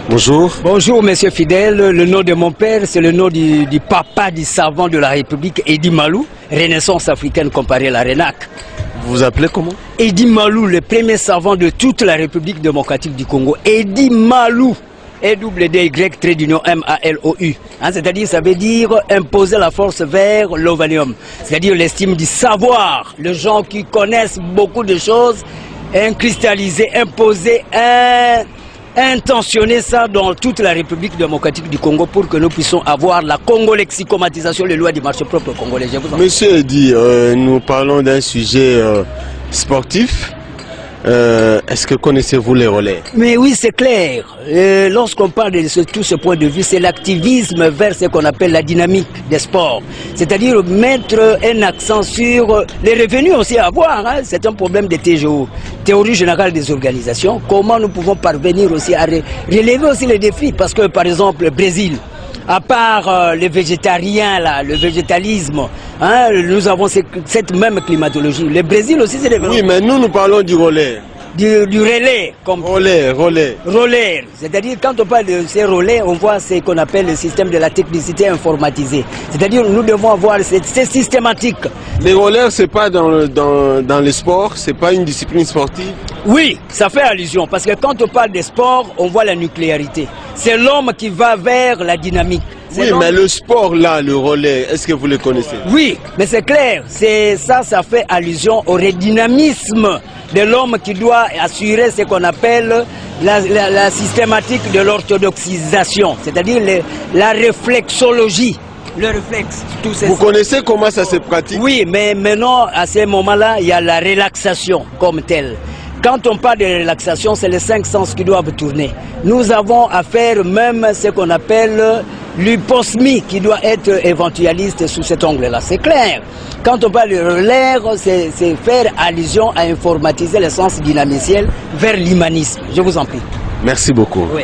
Bonjour. Bonjour, monsieur Fidèle. Le nom de mon père, c'est le nom du papa du savant de la République, Edi Malou, Renaissance africaine comparée à la RENAC. Vous vous appelez comment? Edi Malou, le premier savant de toute la République démocratique du Congo. Edi Malou. E-double-D-Y-M-A-L-O-U. C'est-à-dire, ça veut dire imposer la force vers l'ovanium. C'est-à-dire l'estime du savoir. Les gens qui connaissent beaucoup de choses, cristalliser, imposer, intentionner ça dans toute la République démocratique du Congo pour que nous puissions avoir la congo-lexicomatisation, les lois du marché propre congolais. Monsieur Edi, nous parlons d'un sujet sportif. Est-ce que connaissez-vous les relais? Mais oui, c'est clair. Lorsqu'on parle de tout ce point de vue, c'est l'activisme vers ce qu'on appelle la dynamique des sports. C'est-à-dire mettre un accent sur les revenus aussi à avoir. C'est un problème de TGO, théorie générale des organisations. Comment nous pouvons parvenir aussi à relever aussi les défis? Parce que par exemple, le Brésil, à part les végétariens, là, le végétalisme, nous avons cette même climatologie. Le Brésil aussi, c'est des... Oui, mais nous parlons du relais. Du relais. Comme relais. Relais. C'est-à-dire, quand on parle de ces relais, on voit ce qu'on appelle le système de la technicité informatisée. C'est-à-dire, nous devons avoir c'est systématique. Les relais, c'est pas dans le sport, c'est pas une discipline sportive? Oui, ça fait allusion, parce que quand on parle de sport, on voit la nucléarité. C'est l'homme qui va vers la dynamique. Oui, mais le sport là, le relais, est-ce que vous le connaissez? Oui, mais c'est clair, ça fait allusion au redynamisme de l'homme qui doit assurer ce qu'on appelle la systématique de l'orthodoxisation, c'est-à-dire la réflexologie. Le réflexe, tout ça. Vous connaissez comment ça se pratique? Oui, mais maintenant, à ce moment-là, il y a la relaxation comme telle. Quand on parle de relaxation, c'est les 5 sens qui doivent tourner. Nous avons à faire même ce qu'on appelle l'hyposmie qui doit être éventualiste sous cet angle-là. C'est clair. Quand on parle de relais, c'est faire allusion à informatiser le sens dynamiciel vers l'humanisme. Je vous en prie. Merci beaucoup. Oui.